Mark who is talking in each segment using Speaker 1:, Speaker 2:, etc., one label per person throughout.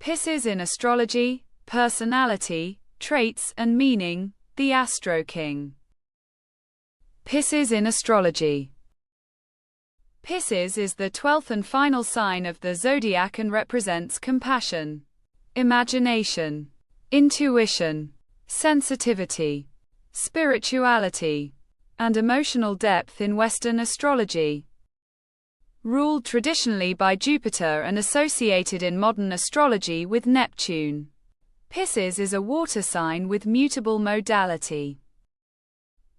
Speaker 1: Pisces in astrology, personality, traits and meaning, the AstroKing. Pisces in astrology. Pisces is the 12th and final sign of the zodiac and represents compassion, imagination, intuition, sensitivity, spirituality, and emotional depth in Western astrology. Ruled traditionally by Jupiter and associated in modern astrology with Neptune, Pisces is a water sign with mutable modality.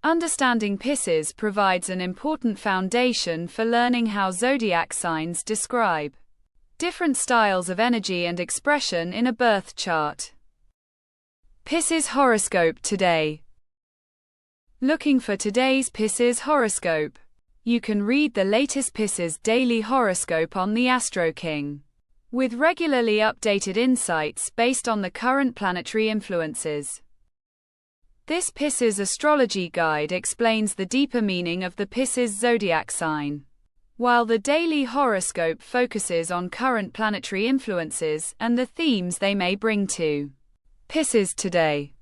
Speaker 1: Understanding Pisces provides an important foundation for learning how zodiac signs describe different styles of energy and expression in a birth chart. Pisces horoscope today. Looking for today's Pisces horoscope? You can read the latest Pisces daily horoscope on TheAstroKing, with regularly updated insights based on the current planetary influences. This Pisces astrology guide explains the deeper meaning of the Pisces zodiac sign, while the daily horoscope focuses on current planetary influences and the themes they may bring to Pisces today.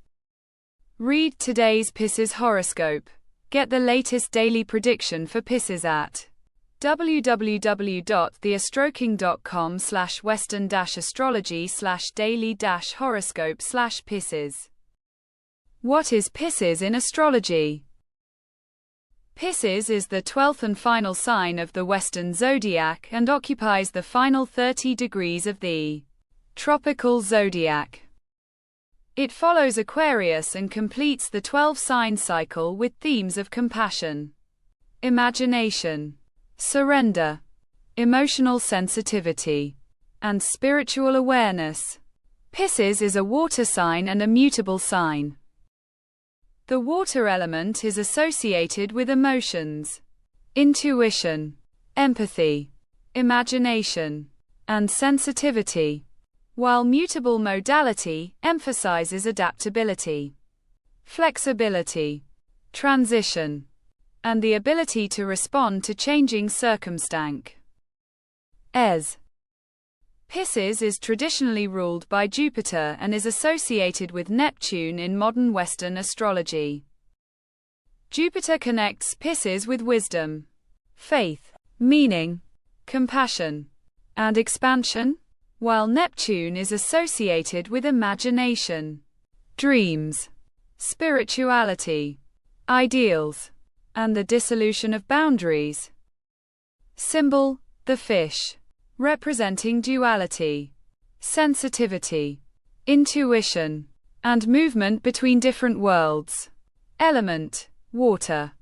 Speaker 1: Read today's Pisces horoscope. Get the latest daily prediction for Pisces at www.theastroking.com/western-astrology/daily-horoscope/Pisces. What is Pisces in astrology? Pisces is the 12th and final sign of the Western zodiac and occupies the final 30 degrees of the tropical zodiac. It follows Aquarius and completes the 12-sign cycle with themes of compassion, imagination, surrender, emotional sensitivity, and spiritual awareness. Pisces is a water sign and a mutable sign. The water element is associated with emotions, intuition, empathy, imagination, and sensitivity, while mutable modality emphasizes adaptability, flexibility, transition, and the ability to respond to changing circumstances. Pisces is traditionally ruled by Jupiter and is associated with Neptune in modern Western astrology. Jupiter connects Pisces with wisdom, faith, meaning, compassion, and expansion, while Neptune is associated with imagination, dreams, spirituality, ideals, and the dissolution of boundaries. Symbol: the fish, representing duality, sensitivity, intuition, and movement between different worlds. Element: water,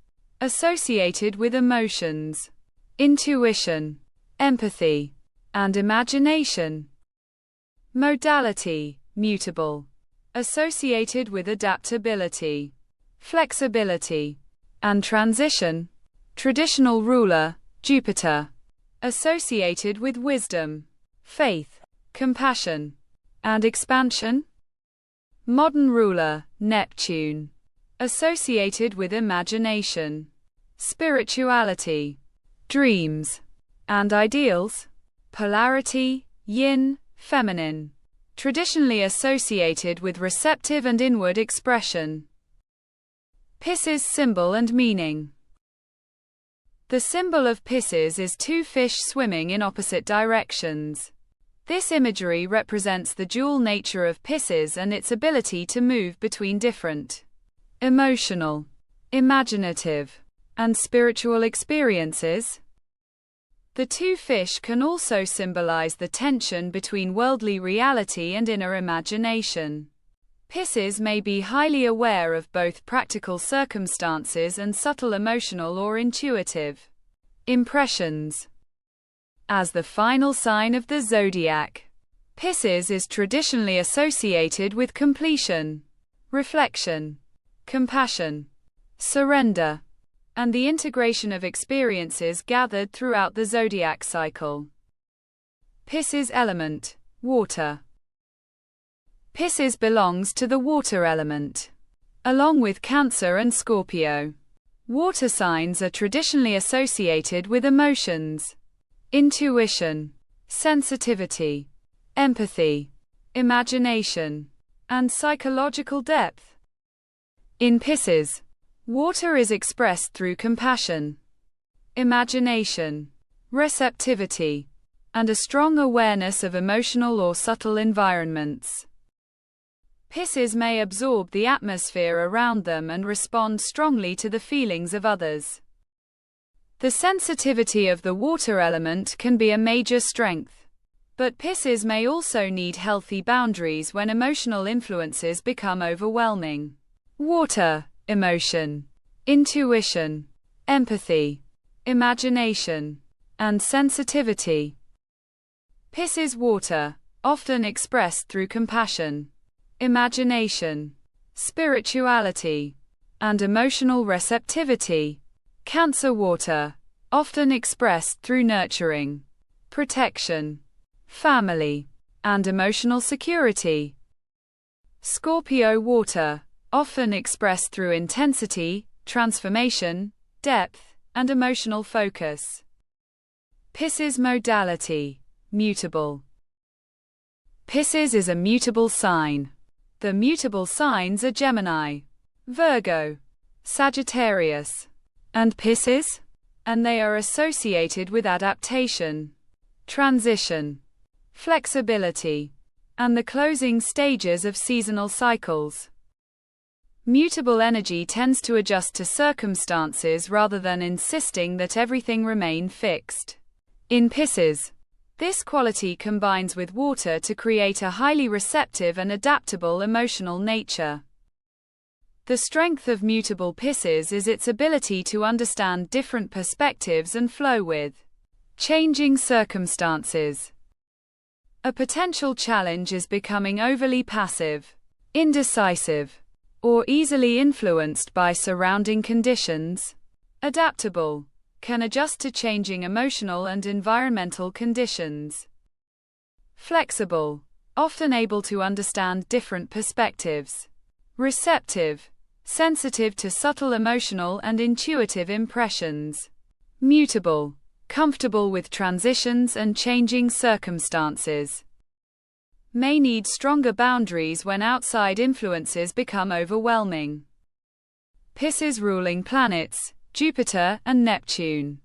Speaker 1: associated with emotions, intuition, empathy, and imagination. Modality: mutable, associated with adaptability, flexibility, and transition. Traditional ruler: Jupiter, associated with wisdom, faith, compassion, and expansion. Modern ruler: Neptune, associated with imagination, spirituality, dreams, and ideals. Polarity: yin, feminine, traditionally associated with receptive and inward expression. Pisces symbol and meaning. The symbol of Pisces is two fish swimming in opposite directions. This imagery represents the dual nature of Pisces and its ability to move between different emotional, imaginative, and spiritual experiences. The two fish can also symbolize the tension between worldly reality and inner imagination. Pisces may be highly aware of both practical circumstances and subtle emotional or intuitive impressions. As the final sign of the zodiac, Pisces is traditionally associated with completion, reflection, compassion, surrender, and the integration of experiences gathered throughout the zodiac cycle. Pisces element: water. Pisces belongs to the water element. Along with Cancer and Scorpio, water signs are traditionally associated with emotions, intuition, sensitivity, empathy, imagination, and psychological depth. In Pisces, water is expressed through compassion, imagination, receptivity, and a strong awareness of emotional or subtle environments. Pisces may absorb the atmosphere around them and respond strongly to the feelings of others. The sensitivity of the water element can be a major strength, but Pisces may also need healthy boundaries when emotional influences become overwhelming. Water, emotion, intuition, empathy, imagination, and sensitivity. Pisces water, often expressed through compassion, imagination, spirituality, and emotional receptivity. Cancer water, often expressed through nurturing, protection, family, and emotional security. Scorpio water, often expressed through intensity, transformation, depth, and emotional focus. Pisces modality, mutable. Pisces is a mutable sign. The mutable signs are Gemini, Virgo, Sagittarius, and Pisces, and they are associated with adaptation, transition, flexibility, and the closing stages of seasonal cycles. Mutable energy tends to adjust to circumstances rather than insisting that everything remain fixed. In Pisces, this quality combines with water to create a highly receptive and adaptable emotional nature. The strength of mutable Pisces is its ability to understand different perspectives and flow with changing circumstances. A potential challenge is becoming overly passive, indecisive, or easily influenced by surrounding conditions. Adaptable, can adjust to changing emotional and environmental conditions. Flexible, often able to understand different perspectives. Receptive, sensitive to subtle emotional and intuitive impressions. Mutable, comfortable with transitions and changing circumstances. May need stronger boundaries when outside influences become overwhelming. Pisces ruling planets, Jupiter and Neptune.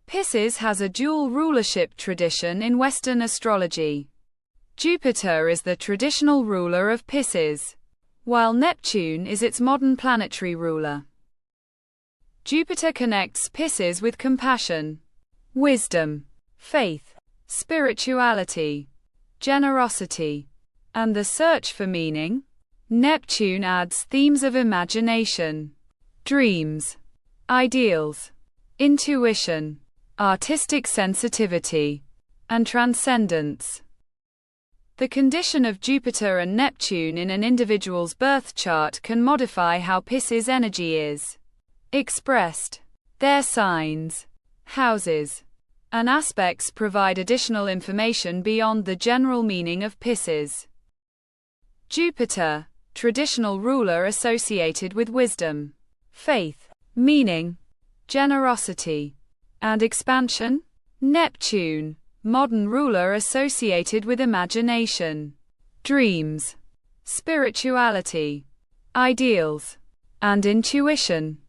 Speaker 1: Pisces has a dual rulership tradition in Western astrology. Jupiter is the traditional ruler of Pisces, while Neptune is its modern planetary ruler. Jupiter connects Pisces with compassion, wisdom, faith, spirituality, generosity, and the search for meaning. Neptune adds themes of imagination, dreams, ideals, intuition, artistic sensitivity, and transcendence. The condition of Jupiter and Neptune in an individual's birth chart can modify how Pisces energy is expressed. Their signs, houses, and aspects provide additional information beyond the general meaning of Pisces. Jupiter, traditional ruler associated with wisdom, faith, meaning, generosity, and expansion. Neptune, modern ruler associated with imagination, dreams, spirituality, ideals, and intuition.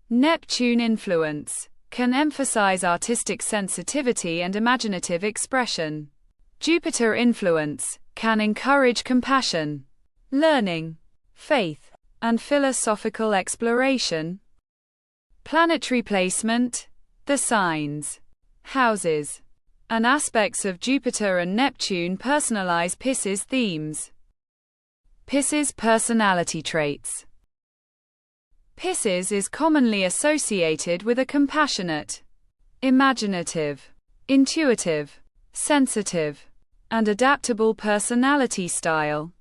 Speaker 1: Neptune influence can emphasize artistic sensitivity and imaginative expression. Jupiter influence can encourage compassion, learning, faith, and philosophical exploration. Planetary placement, the signs, houses, and aspects of Jupiter and Neptune personalize Pisces themes. Pisces personality traits. Pisces is commonly associated with a compassionate, imaginative, intuitive, sensitive, and adaptable personality style.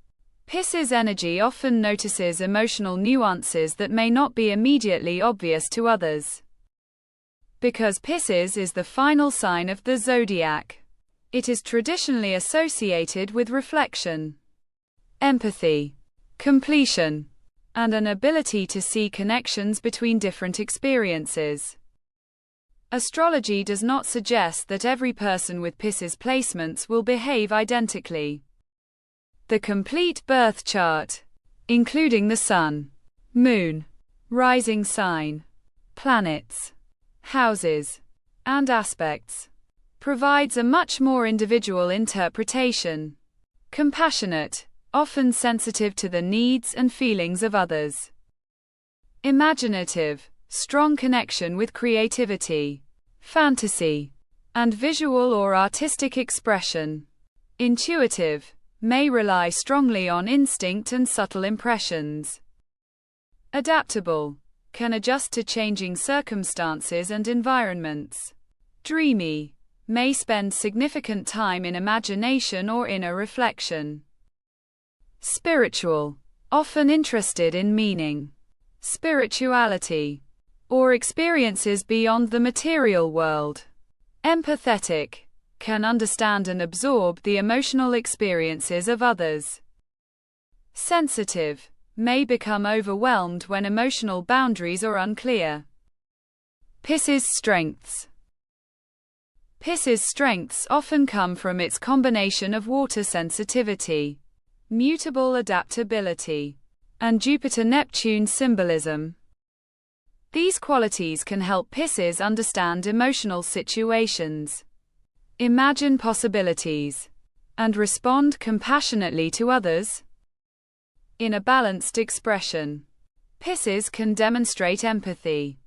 Speaker 1: Pisces energy often notices emotional nuances that may not be immediately obvious to others. Because Pisces is the final sign of the zodiac, it is traditionally associated with reflection, empathy, completion, and an ability to see connections between different experiences. Astrology does not suggest that every person with Pisces placements will behave identically. The complete birth chart, including the sun, moon, rising sign, planets, houses, and aspects, provides a much more individual interpretation. Compassionate, often sensitive to the needs and feelings of others. Imaginative, strong connection with creativity, fantasy, and visual or artistic expression. Intuitive, may rely strongly on instinct and subtle impressions. Adaptable, can adjust to changing circumstances and environments. Dreamy, may spend significant time in imagination or inner reflection. Spiritual, often interested in meaning, spirituality, or experiences beyond the material world. Empathetic, can understand and absorb the emotional experiences of others. Sensitive, may become overwhelmed when emotional boundaries are unclear. Pisces strengths. Pisces strengths often come from its combination of water sensitivity, mutable adaptability, and Jupiter-Neptune symbolism. These qualities can help Pisces understand emotional situations, imagine possibilities, and respond compassionately to others. In a balanced expression, Pisces can demonstrate empathy,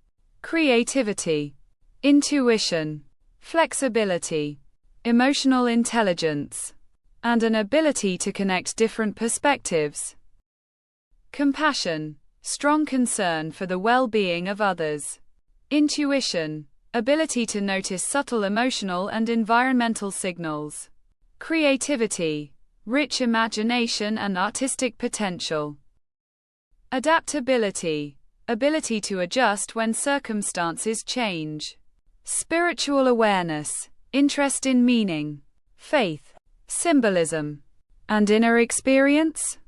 Speaker 1: creativity, intuition, flexibility, emotional intelligence, and an ability to connect different perspectives. Compassion, strong concern for the well-being of others. Intuition, ability to notice subtle emotional and environmental signals. Creativity, rich imagination and artistic potential. Adaptability, ability to adjust when circumstances change. Spiritual awareness, interest in meaning, faith, symbolism, and inner experience.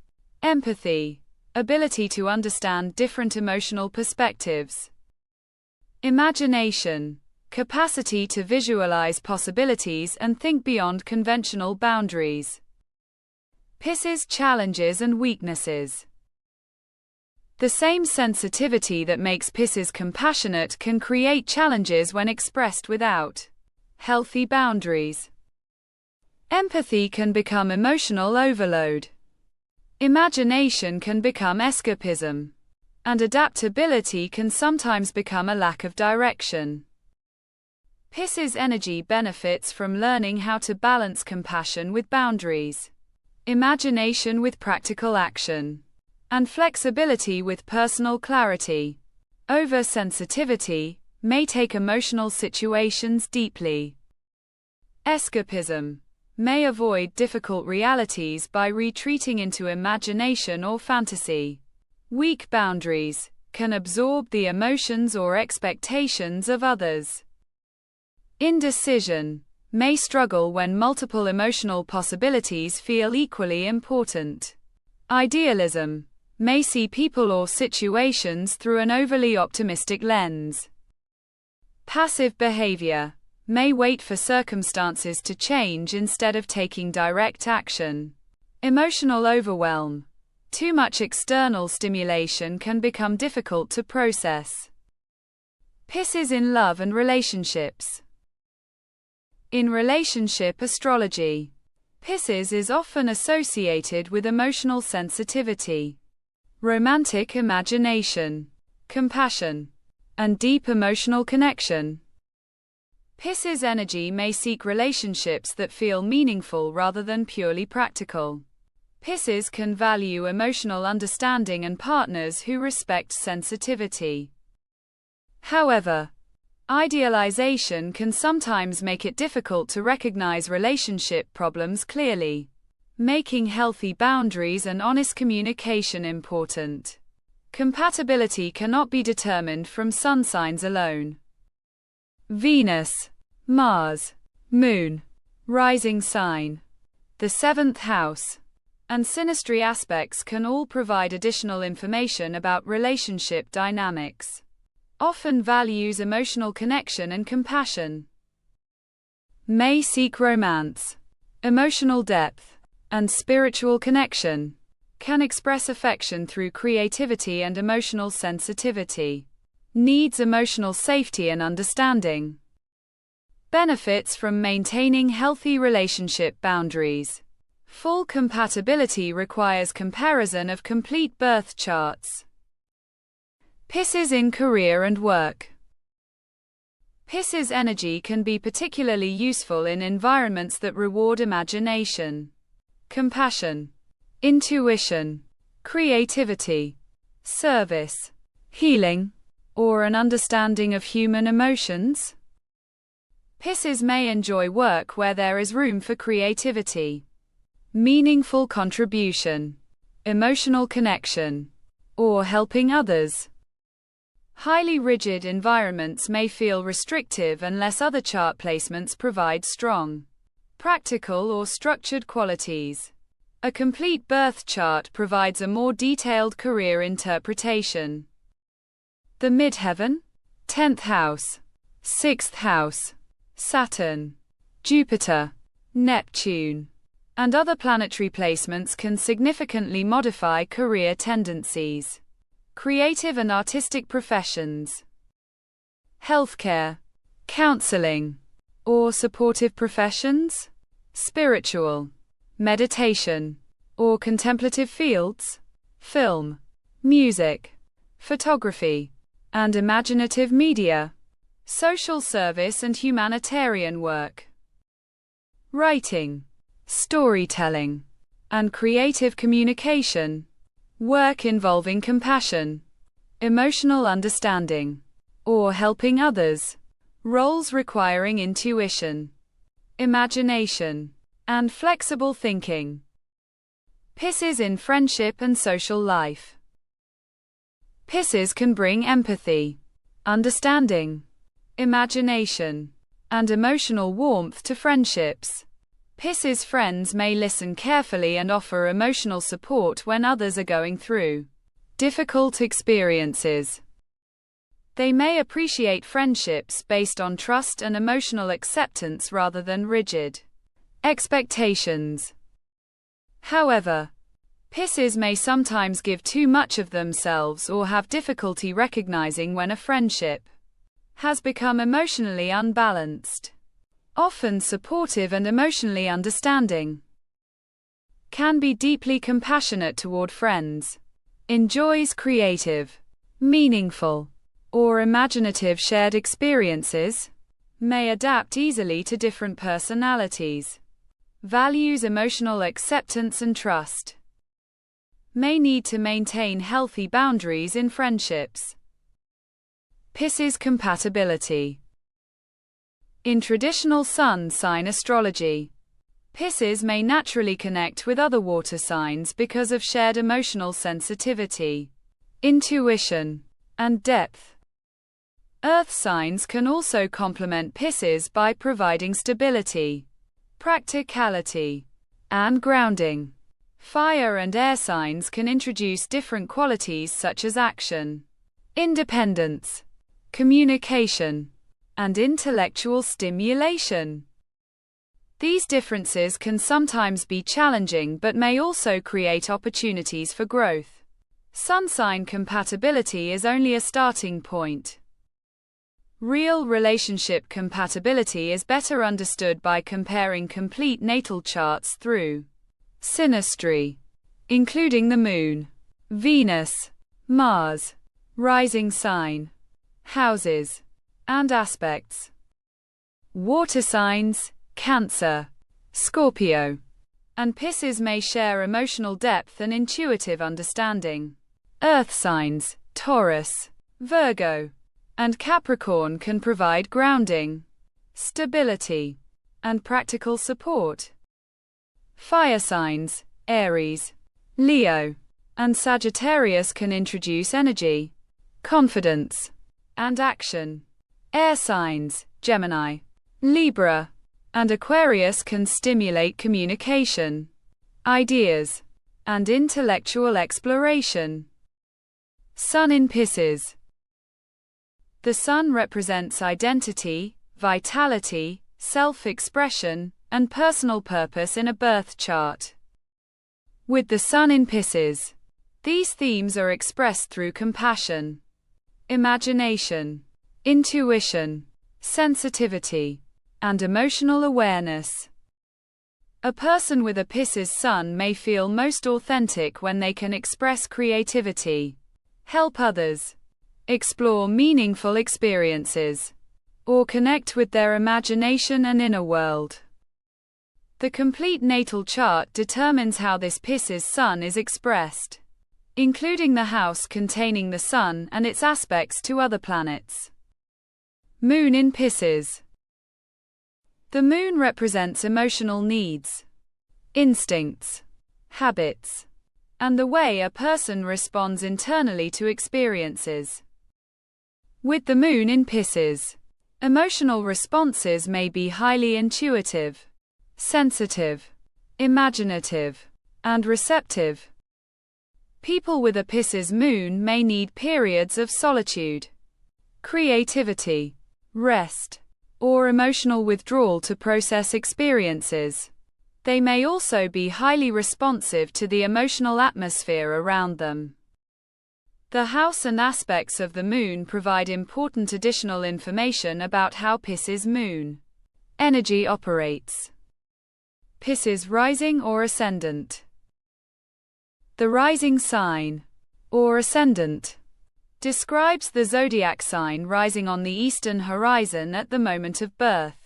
Speaker 1: Empathy, ability to understand different emotional perspectives. Imagination, capacity to visualize possibilities and think beyond conventional boundaries. Pisces challenges and weaknesses. The same sensitivity that makes Pisces compassionate can create challenges when expressed without healthy boundaries. Empathy can become emotional overload. Imagination can become escapism. And adaptability can sometimes become a lack of direction. Pisces energy benefits from learning how to balance compassion with boundaries, imagination with practical action, and flexibility with personal clarity. Oversensitivity may take emotional situations deeply. Escapism may avoid difficult realities by retreating into imagination or fantasy. Weak boundaries can absorb the emotions or expectations of others. Indecision may struggle when multiple emotional possibilities feel equally important. Idealism may see people or situations through an overly optimistic lens. Passive behavior may wait for circumstances to change instead of taking direct action. Emotional overwhelm. Too much external stimulation can become difficult to process. Pisces in love and relationships. In relationship astrology, Pisces is often associated with emotional sensitivity, romantic imagination, compassion, and deep emotional connection. Pisces energy may seek relationships that feel meaningful rather than purely practical. Pisces can value emotional understanding and partners who respect sensitivity. However, idealization can sometimes make it difficult to recognize relationship problems clearly, making healthy boundaries and honest communication important. Compatibility cannot be determined from sun signs alone. Venus, Mars, Moon, rising sign, the seventh house, and synastry aspects can all provide additional information about relationship dynamics. Often values emotional connection and compassion. May seek romance, emotional depth, and spiritual connection. Can express affection through creativity and emotional sensitivity. Needs emotional safety and understanding. Benefits from maintaining healthy relationship boundaries. Full compatibility requires comparison of complete birth charts. Pisces in career and work. Pisces energy can be particularly useful in environments that reward imagination, compassion, intuition, creativity, service, healing, or an understanding of human emotions. Pisces may enjoy work where there is room for creativity, meaningful contribution, emotional connection, or helping others. Highly rigid environments may feel restrictive unless other chart placements provide strong, practical or structured qualities. A complete birth chart provides a more detailed career interpretation. The midheaven, 10th house, 6th house, Saturn, Jupiter, Neptune, and other planetary placements can significantly modify career tendencies. Creative and artistic professions, healthcare, counseling, or supportive professions, spiritual, meditation, or contemplative fields, film, music, photography, and imaginative media, social service and humanitarian work, writing, storytelling, and creative communication, work involving compassion, emotional understanding, or helping others, roles requiring intuition, imagination, and flexible thinking. Pisces in friendship and social life. Pisces can bring empathy, understanding, imagination, and emotional warmth to friendships. Pisces friends may listen carefully and offer emotional support when others are going through difficult experiences. They may appreciate friendships based on trust and emotional acceptance rather than rigid expectations. However, Pisces may sometimes give too much of themselves or have difficulty recognizing when a friendship has become emotionally unbalanced. Often supportive and emotionally understanding. Can be deeply compassionate toward friends. Enjoys creative, meaningful, or imaginative shared experiences. May adapt easily to different personalities. Values emotional acceptance and trust. May need to maintain healthy boundaries in friendships. Pisces compatibility. In traditional sun sign astrology, Pisces may naturally connect with other water signs because of shared emotional sensitivity, intuition, and depth. Earth signs can also complement Pisces by providing stability, practicality, and grounding. Fire and air signs can introduce different qualities such as action, independence, communication, and intellectual stimulation. These differences can sometimes be challenging but may also create opportunities for growth. Sun sign compatibility is only a starting point. Real relationship compatibility is better understood by comparing complete natal charts through synastry, including the Moon, Venus, Mars, rising sign, houses, and aspects. Water signs, Cancer, Scorpio, and Pisces may share emotional depth and intuitive understanding. Earth signs, Taurus, Virgo, and Capricorn can provide grounding, stability, and practical support. Fire signs, Aries, Leo, and Sagittarius can introduce energy, confidence, and action. Air signs, Gemini, Libra, and Aquarius can stimulate communication, ideas, and intellectual exploration. Sun in Pisces. The sun represents identity, vitality, self-expression, and personal purpose in a birth chart. With the sun in Pisces, these themes are expressed through compassion, imagination, intuition, sensitivity, and emotional awareness. A person with a Pisces sun may feel most authentic when they can express creativity, help others, explore meaningful experiences, or connect with their imagination and inner world. The complete natal chart determines how this Pisces sun is expressed, including the house containing the sun and its aspects to other planets. Moon in Pisces. The moon represents emotional needs, instincts, habits, and the way a person responds internally to experiences. With the moon in Pisces, emotional responses may be highly intuitive, sensitive, imaginative, and receptive. People with a Pisces moon may need periods of solitude, creativity, rest, or emotional withdrawal to process experiences. They may also be highly responsive to the emotional atmosphere around them. The house and aspects of the moon provide important additional information about how Pisces moon energy operates. Pisces rising or ascendant. The rising sign, or ascendant, describes the zodiac sign rising on the eastern horizon at the moment of birth.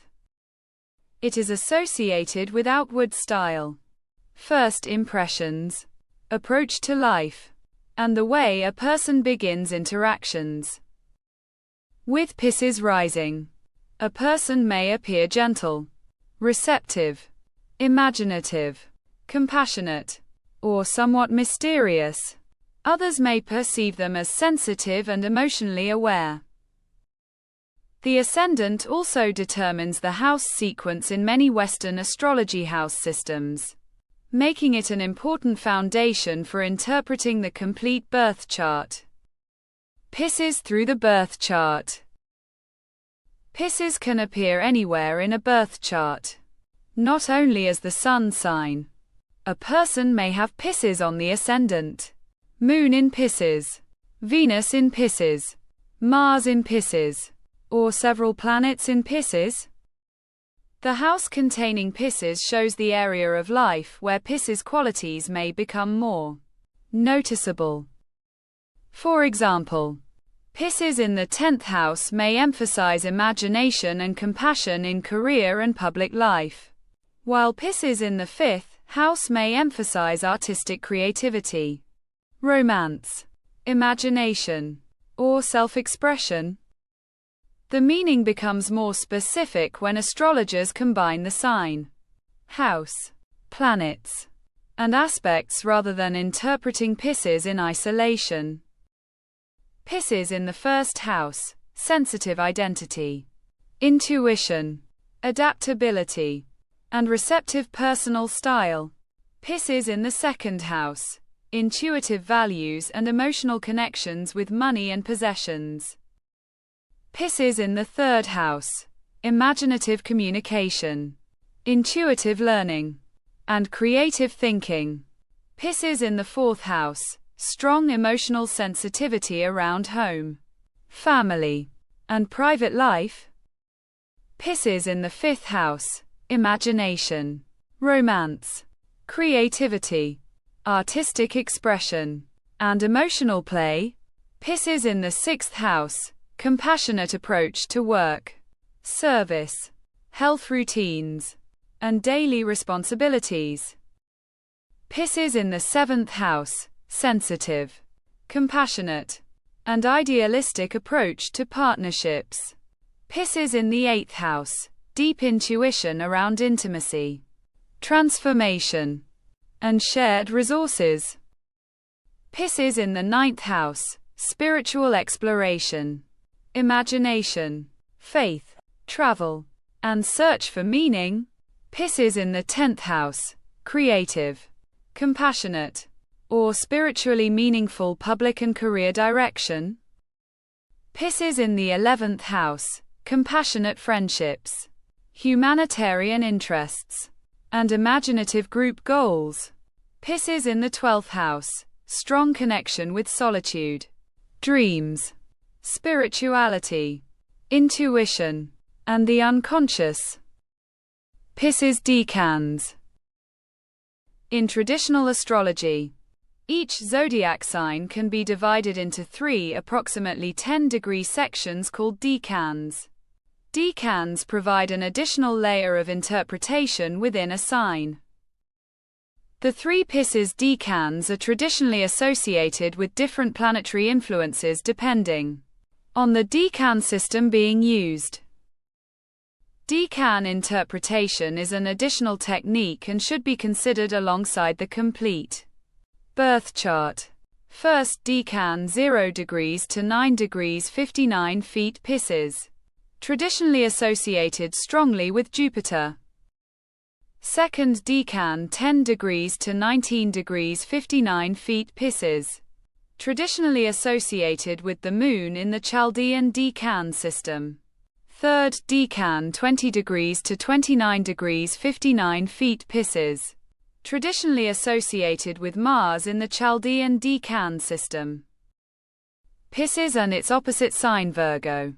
Speaker 1: It is associated with outward style, first impressions, approach to life, and the way a person begins interactions. With Pisces rising, a person may appear gentle, receptive, imaginative, compassionate, or somewhat mysterious. Others may perceive them as sensitive and emotionally aware. The ascendant also determines the house sequence in many Western astrology house systems, making it an important foundation for interpreting the complete birth chart. Pisces through the birth chart. Pisces can appear anywhere in a birth chart, not only as the sun sign. A person may have Pisces on the ascendant, Moon in Pisces, Venus in Pisces, Mars in Pisces, or several planets in Pisces. The house containing Pisces shows the area of life where Pisces qualities may become more noticeable. For example, Pisces in the 10th house may emphasize imagination and compassion in career and public life, while Pisces in the 5th house may emphasize artistic creativity, romance, imagination, or self-expression. The meaning becomes more specific when astrologers combine the sign, house, planets, and aspects rather than interpreting Pisces in isolation. Pisces in the 1st house, sensitive identity, intuition, adaptability, and receptive personal style. Pisces in the 2nd house, intuitive values and emotional connections with money and possessions. Pisces in the 3rd house, imaginative communication, intuitive learning, and creative thinking. Pisces in the 4th house, strong emotional sensitivity around home, family, and private life. Pisces in the 5th house, imagination, romance, creativity, artistic expression, and emotional play. Pisces in the 6th house, compassionate approach to work, service, health routines, and daily responsibilities. Pisces in the 7th house, sensitive, compassionate, and idealistic approach to partnerships. Pisces in the 8th house, deep intuition around intimacy, transformation, and shared resources. Pisces in the 9th house, spiritual exploration, imagination, faith, travel, and search for meaning. Pisces in the 10th house, creative, compassionate, or spiritually meaningful public and career direction. Pisces in the 11th house, compassionate friendships, humanitarian interests, and imaginative group goals. Pisces in the 12th house, strong connection with solitude, dreams, spirituality, intuition, and the unconscious. Pisces decans. In traditional astrology, each zodiac sign can be divided into 3 approximately 10-degree sections called decans. Decans provide an additional layer of interpretation within a sign. The 3 Pisces decans are traditionally associated with different planetary influences depending on the decan system being used. Decan interpretation is an additional technique and should be considered alongside the complete birth chart. First decan 0 degrees to 9 degrees 59 feet Pisces, traditionally associated strongly with Jupiter. Second decan 10 degrees to 19 degrees 59 feet Pisces, traditionally associated with the Moon in the Chaldean decan system. Third decan 20 degrees to 29 degrees 59 feet Pisces, traditionally associated with Mars in the Chaldean decan system. Pisces and its opposite sign Virgo.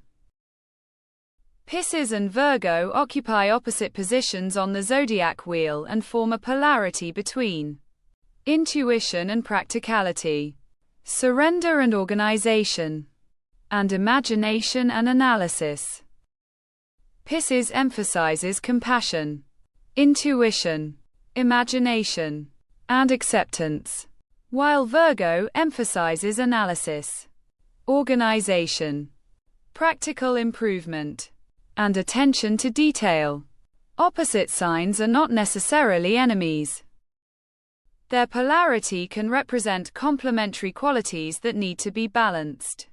Speaker 1: Pisces and Virgo occupy opposite positions on the zodiac wheel and form a polarity between intuition and practicality, surrender and organization, and imagination and analysis. Pisces emphasizes compassion, intuition, imagination, and acceptance, while Virgo emphasizes analysis, organization, practical improvement, and attention to detail. Opposite signs are not necessarily enemies. Their polarity can represent complementary qualities that need to be balanced.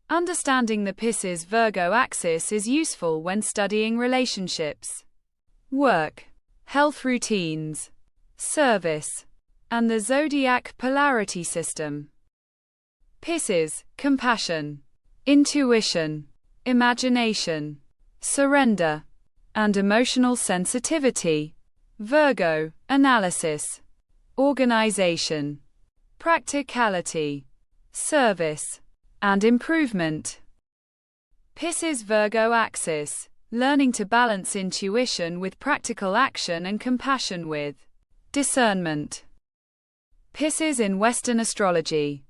Speaker 1: Understanding the Pisces-Virgo axis is useful when studying relationships, work, health routines, service, and the zodiac polarity system. Pisces, compassion, intuition, imagination, surrender, and emotional sensitivity. Virgo, analysis, organization, practicality, service, and improvement. Pisces-Virgo axis, learning to balance intuition with practical action and compassion with discernment. Pisces in Western astrology.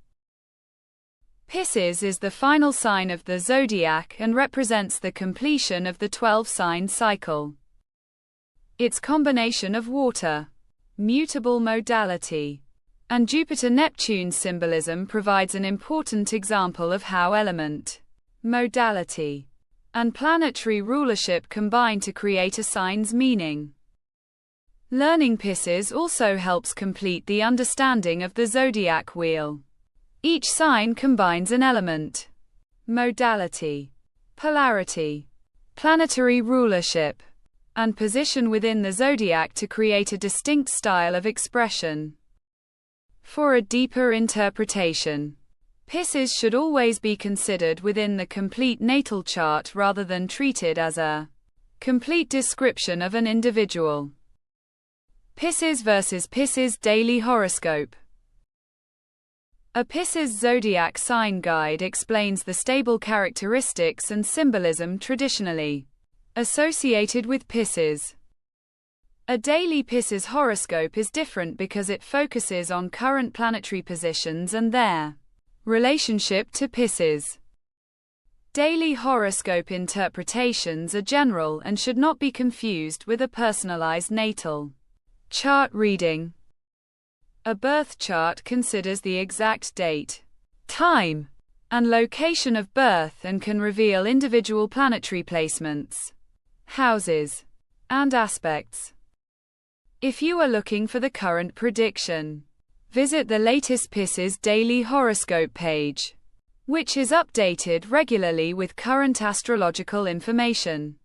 Speaker 1: Pisces is the final sign of the zodiac and represents the completion of the 12-sign cycle. Its combination of water, mutable modality, and Jupiter-Neptune symbolism provides an important example of how element, modality, and planetary rulership combine to create a sign's meaning. Learning Pisces also helps complete the understanding of the zodiac wheel. Each sign combines an element, modality, polarity, planetary rulership, and position within the zodiac to create a distinct style of expression. For a deeper interpretation, Pisces should always be considered within the complete natal chart rather than treated as a complete description of an individual. Pisces versus Pisces daily horoscope. A Pisces zodiac sign guide explains the stable characteristics and symbolism traditionally associated with Pisces. A daily Pisces horoscope is different because it focuses on current planetary positions and their relationship to Pisces. Daily horoscope interpretations are general and should not be confused with a personalized natal chart reading. A birth chart considers the exact date, time, and location of birth and can reveal individual planetary placements, houses, and aspects. If you are looking for the current prediction, visit the latest Pisces daily horoscope page, which is updated regularly with current astrological information.